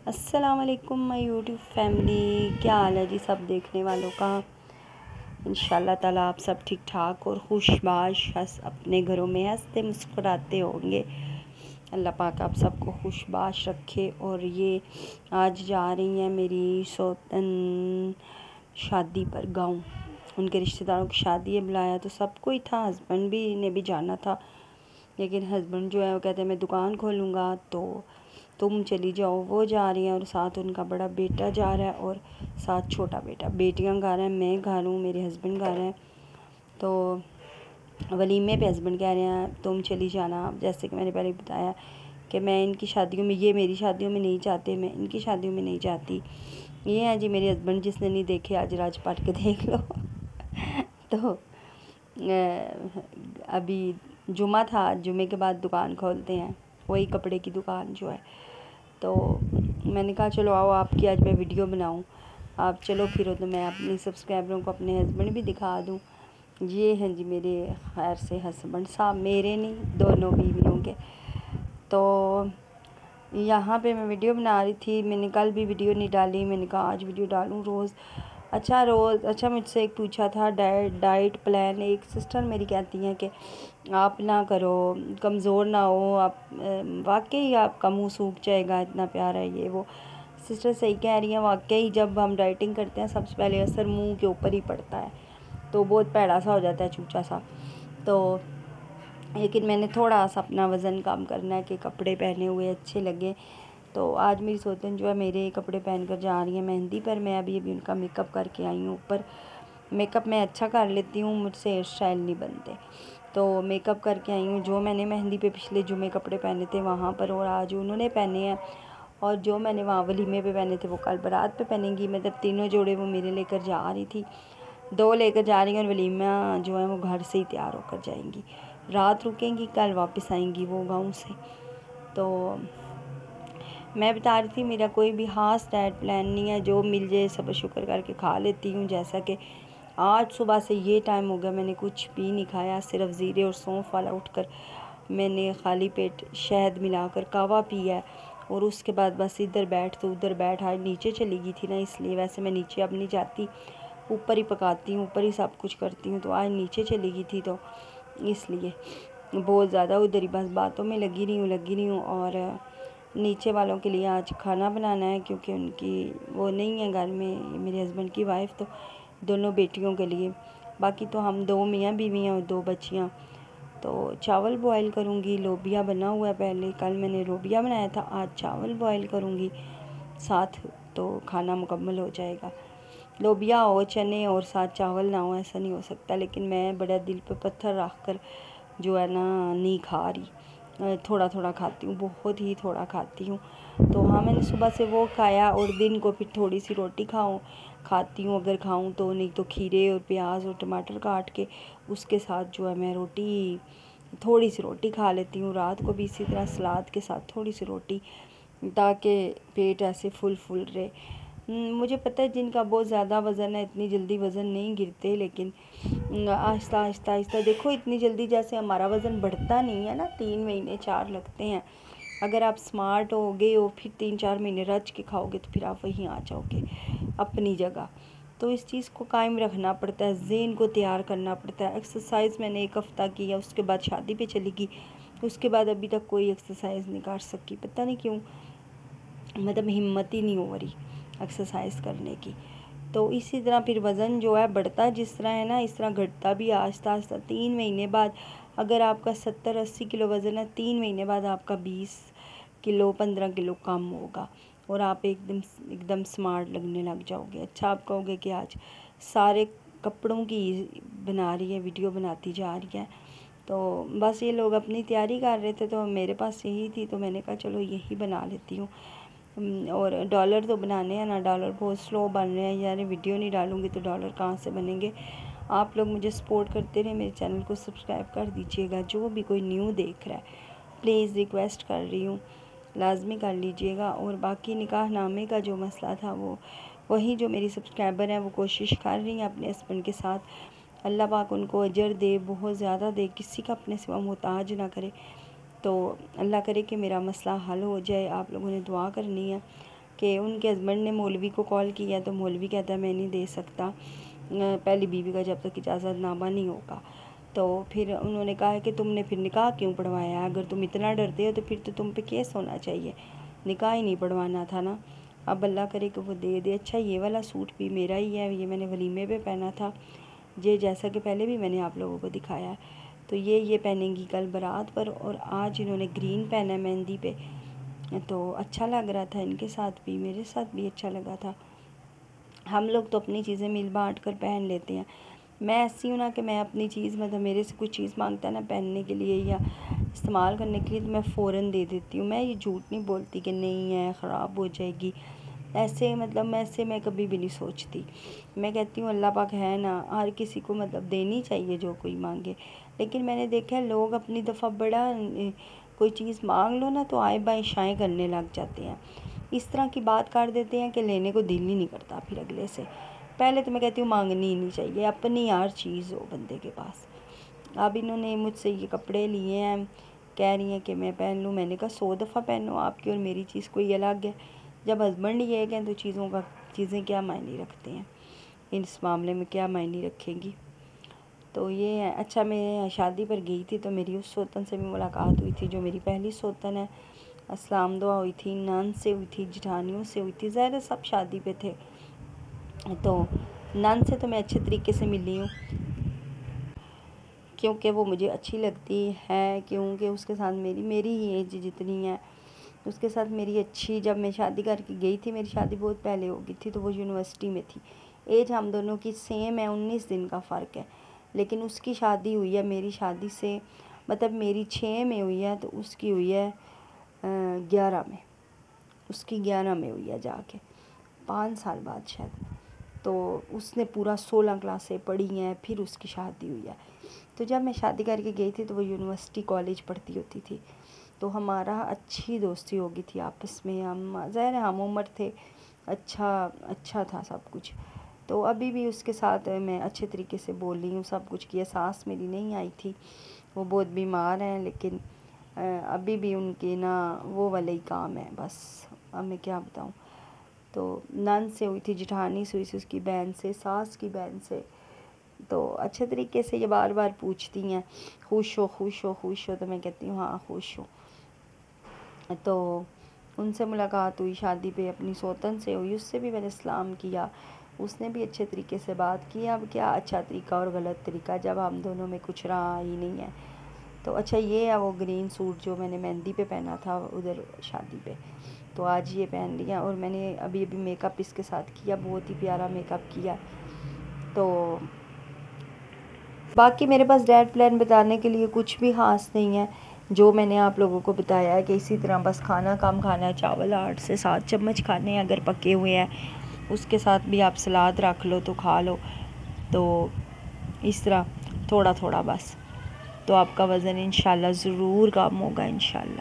अस्सलाम वालेकुम my YouTube family, क्या हाल है जी सब देखने वालों का। इंशाल्लाह ताला आप सब ठीक ठाक और खुशबाश हंस अपने घरों में हंसते मुस्कुराते होंगे। अल्लाह पाक आप सबको खुशबाश रखे। और ये आज जा रही हैं मेरी सौतन शादी पर गाँव। उनके रिश्तेदारों की शादी है, बुलाया तो सबको ही था, हस्बैंड भी ने भी जाना था, लेकिन हस्बैंड जो है वो कहते हैं मैं दुकान खोलूँगा तो तुम चली जाओ। वो जा रही हैं और साथ उनका बड़ा बेटा जा रहा है और साथ छोटा बेटा। बेटियां गा रहे हैं, मैं गा रही हूँ, मेरे हस्बैंड गा रहे हैं। तो वलीमे पे हस्बैंड कह रहे हैं तुम चली जाना। जैसे कि मैंने पहले बताया कि मैं इनकी शादियों में, ये मेरी शादियों में नहीं जाते, मैं इनकी शादियों में नहीं जाती। ये हैं जी मेरे हस्बैंड, जिसने नहीं देखे आज राज पाट के देख लो। तो अभी जुमा था, जुमे के बाद दुकान खोलते हैं, वही कपड़े की दुकान जो है। तो मैंने कहा चलो आओ आपकी आज मैं वीडियो बनाऊं, आप चलो फिरो तो मैं अपने सब्सक्राइबरों को अपने हस्बैंड भी दिखा दूं। ये हैं जी मेरे खैर से हस्बैंड साहब, मेरे नहीं दोनों बीवियों के। तो यहाँ पे मैं वीडियो बना रही थी, मैंने कल भी वीडियो नहीं डाली, मैंने कहा आज वीडियो डालूँ रोज़। अच्छा मुझसे एक पूछा था डाइट प्लान। एक सिस्टर मेरी कहती हैं कि आप ना करो, कमज़ोर ना हो आप, वाकई आपका मुंह सूख जाएगा, इतना प्यारा है ये वो। सिस्टर सही कह रही हैं, वाकई जब हम डाइटिंग करते हैं सबसे पहले असर मुंह के ऊपर ही पड़ता है, तो बहुत पैड़ा सा हो जाता है, चूचा सा। तो लेकिन मैंने थोड़ा सा अपना वज़न कम करना है कि कपड़े पहने हुए अच्छे लगे। तो आज मेरी सौतन जो है मेरे कपड़े पहन कर जा रही है मेहंदी पर। मैं अभी उनका मेकअप करके आई हूँ ऊपर। मेकअप मैं अच्छा कर लेती हूँ, मुझसे हेयर स्टाइल नहीं बनते, तो मेकअप करके आई हूँ। जो मैंने मेहंदी पे पिछले जुमे कपड़े पहने थे वहाँ पर और आज उन्होंने पहने हैं, और जो मैंने वहाँ वलीमे पे पहने थे वो कल बारात पे पहनेंगी। मतलब तीनों जोड़े वो मेरे लेकर जा रही थी, दो लेकर जा रही हैं, और वलीमा जो है वो घर से ही तैयार होकर जाएंगी, रात रुकेंगी, कल वापस आएंगी वो गाँव से। तो मैं बता रही थी मेरा कोई भी ख़ास डाइट प्लान नहीं है, जो मिल जाए सब शुक्र करके खा लेती हूँ। जैसा कि आज सुबह से ये टाइम हो गया मैंने कुछ भी नहीं खाया, सिर्फ ज़ीरे और सौंफ वाला उठकर मैंने खाली पेट शहद मिलाकर कावा पिया है, और उसके बाद बस इधर बैठ तो उधर बैठ। आज नीचे चली गई थी ना, इसलिए, वैसे मैं नीचे अब नहीं जाती, ऊपर ही पकाती हूँ, ऊपर ही सब कुछ करती हूँ। तो आज नीचे चली गई थी तो इसलिए बहुत ज़्यादा उधर ही बस बातों में लगी रही हूँ। और नीचे वालों के लिए आज खाना बनाना है, क्योंकि उनकी वो नहीं है घर में, मेरे हस्बैंड की वाइफ, तो दोनों बेटियों के लिए। बाकी तो हम दो मियाँ बीवी हैं और दो बच्चियाँ। तो चावल बॉईल करूँगी, लोबिया बना हुआ है पहले, कल मैंने लोबिया बनाया था, आज चावल बॉईल करूँगी साथ, तो खाना मुकम्मल हो जाएगा। लोबिया हो, चने और साथ चावल ना हो, ऐसा नहीं हो सकता। लेकिन मैं बड़ा दिल पे पत्थर रख कर जो है ना नहीं खा रही, थोड़ा थोड़ा खाती हूँ, बहुत ही थोड़ा खाती हूँ। तो हाँ, मैंने सुबह से वो खाया, और दिन को फिर थोड़ी सी रोटी खाती हूँ अगर खाऊँ तो, नहीं तो खीरे और प्याज और टमाटर काट के उसके साथ जो है मैं रोटी, थोड़ी सी रोटी खा लेती हूँ। रात को भी इसी तरह सलाद के साथ थोड़ी सी रोटी, ताकि पेट ऐसे फुल रहे। मुझे पता है जिनका बहुत ज़्यादा वज़न है इतनी जल्दी वज़न नहीं गिरते, लेकिन आहिस्ता आहिस्ता आहिस्ता देखो, इतनी जल्दी जैसे हमारा वज़न बढ़ता नहीं है ना, 3 महीने 4 लगते हैं। अगर आप स्मार्ट हो गए हो फिर 3-4 महीने रच के खाओगे तो फिर आप वहीं आ जाओगे अपनी जगह। तो इस चीज़ को कायम रखना पड़ता है, ज़हन को तैयार करना पड़ता है। एक्सरसाइज मैंने 1 हफ़्ता किया, उसके बाद शादी पे चली गई, उसके बाद अभी तक कोई एक्सरसाइज नहीं कर सकी, पता नहीं क्यों, मतलब हिम्मत ही नहीं हो रही एक्सरसाइज करने की। तो इसी तरह फिर वज़न जो है बढ़ता जिस तरह है ना, इस तरह घटता भी आहिस्ता आहिस्ता। 3 महीने बाद अगर आपका 70-80 किलो वज़न है, 3 महीने बाद आपका 20 किलो 15 किलो कम होगा, और आप एकदम स्मार्ट लगने लग जाओगे। अच्छा, आप कहोगे कि आज सारे कपड़ों की बना रही है, वीडियो बनाती जा रही है। तो बस ये लोग अपनी तैयारी कर रहे थे, तो मेरे पास यही थी, तो मैंने कहा चलो यही बना लेती हूँ। और डॉलर तो बनाने हैं ना, डॉलर बहुत स्लो बन रहे हैं यार, वीडियो नहीं डालूँगी तो डॉलर कहाँ से बनेंगे। आप लोग मुझे सपोर्ट करते रहे, मेरे चैनल को सब्सक्राइब कर दीजिएगा। जो भी कोई न्यू देख रहा है प्लीज़ रिक्वेस्ट कर रही हूँ, लाजमी कर लीजिएगा। और बाकी निकाह नामे का जो मसला था वो वही जो मेरी सब्सक्राइबर हैं वो कोशिश कर रही हैं अपने हस्बैंड के साथ, अल्लाह पाक उनको अजर दे, बहुत ज़्यादा दे, किसी का अपने सिवा मोहताज ना करे। तो अल्लाह करे कि मेरा मसला हल हो जाए। आप लोगों ने दुआ करनी है कि उनके हस्बैंड ने मौलवी को कॉल किया तो मौलवी कहता है मैं नहीं दे सकता, पहली बीवी का जब तक इजाज़तनामा नहीं होगा। तो फिर उन्होंने कहा है कि तुमने फिर निकाह क्यों पढ़वाया है, अगर तुम इतना डरते हो तो फिर तो तुम पे केस होना चाहिए, निकाह ही नहीं पढ़वाना था ना। अब अल्लाह करे कि वो दे दे। अच्छा, ये वाला सूट भी मेरा ही है, ये मैंने वलीमे पे पहना था, ये जैसा कि पहले भी मैंने आप लोगों को दिखाया है। तो ये पहनेंगी कल बारात पर, और आज इन्होंने ग्रीन पहना है मेहंदी पे, तो अच्छा लग रहा था इनके साथ भी, मेरे साथ भी अच्छा लगा था। हम लोग तो अपनी चीज़ें मिल बांट कर पहन लेते हैं। मैं ऐसी हूँ ना कि मैं अपनी चीज़, मतलब मेरे से कुछ चीज़ मांगता है ना पहनने के लिए या इस्तेमाल करने के लिए, तो मैं फ़ौरन दे देती हूँ। मैं ये झूठ नहीं बोलती कि नहीं है, ख़राब हो जाएगी, ऐसे मतलब मैं कभी भी नहीं सोचती। मैं कहती हूँ अल्लाह पाक है ना, हर किसी को मतलब देनी चाहिए जो कोई मांगे। लेकिन मैंने देखा है लोग अपनी दफ़ा बड़ा कोई चीज़ मांग लो ना तो आए बाएँ शाएँ करने लग जाते हैं, इस तरह की बात कर देते हैं कि लेने को दिल ही नहीं करता फिर अगले से। पहले तो मैं कहती हूँ मांगनी ही नहीं चाहिए, अपनी यार चीज़ हो बंदे के पास। अब इन्होंने मुझसे ये कपड़े लिए हैं, कह रही हैं कि मैं पहन लूँ। मैंने कहा 100 दफ़ा पहनो, आपकी और मेरी चीज़ कोई अलग है। जब हस्बैंड ये कहें तो चीज़ें क्या मायने रखते हैं, इस मामले में क्या मायने रखेंगी। तो ये है। अच्छा, मैं शादी पर गई थी तो मेरी उस सोतन से भी मुलाकात हुई थी जो मेरी पहली सोतन है। अस्सलाम दुआ हुई थी, नन से हुई थी, जेठानियों से हुई थी, ज़ाहिर सब शादी पे थे। तो नन से तो मैं अच्छे तरीके से मिली हूँ क्योंकि वो मुझे अच्छी लगती है, क्योंकि उसके साथ मेरी ही एज जितनी है, उसके साथ मेरी अच्छी। जब मैं शादी करके गई थी, मेरी शादी बहुत पहले हो गई थी, तो वो यूनिवर्सिटी में थी। एज हम दोनों की सेम है, 19 दिन का फ़र्क है। लेकिन उसकी शादी हुई है मेरी शादी से, मतलब मेरी 6 में हुई है तो उसकी हुई है 11 में, उसकी 11 में हुई है जाके, 5 साल बाद शायद। तो उसने पूरा 16 क्लासें पढ़ी हैं, फिर उसकी शादी हुई है। तो जब मैं शादी करके गई थी तो वो यूनिवर्सिटी कॉलेज पढ़ती होती थी, तो हमारा अच्छी दोस्ती हो गई थी आपस में। हम ज़ाहिर हम उम्र थे, अच्छा था सब कुछ। तो अभी भी उसके साथ मैं अच्छे तरीके से बोल रही हूँ, सब कुछ किया। सास मेरी नहीं आई थी, वो बहुत बीमार हैं, लेकिन अभी भी उनके ना वो वाले ही काम है बस। अब मैं क्या बताऊँ। तो नन से हुई थी, जेठानी से हुई थी, उसकी बहन से, सास की बहन से। तो अच्छे तरीके से ये बार बार पूछती हैं खुश हो खुश हो खुश हो, तो मैं कहती हूँ हाँ खुश हो। तो उनसे मुलाकात हुई शादी पे, अपनी सोतन से हुई, उससे भी मैंने सलाम किया, उसने भी अच्छे तरीके से बात की। अब क्या अच्छा तरीका और गलत तरीका, जब हम दोनों में कुछ रहा ही नहीं है। तो अच्छा, ये है वो ग्रीन सूट जो मैंने मेहंदी पे पहना था उधर शादी पे, तो आज ये पहन लिया। और मैंने अभी मेकअप इसके साथ किया, बहुत ही प्यारा मेकअप किया। तो बाकी मेरे पास डाइट प्लान बताने के लिए कुछ भी ख़ास नहीं है, जो मैंने आप लोगों को बताया है कि इसी तरह बस खाना कम खाना है, चावल 8 से 7 चम्मच खाने हैं अगर पके हुए हैं, उसके साथ भी आप सलाद रख लो तो खा लो। तो इस तरह थोड़ा थोड़ा बस, तो आपका वज़न इंशाल्लाह ज़रूर कम होगा इंशाल्लाह।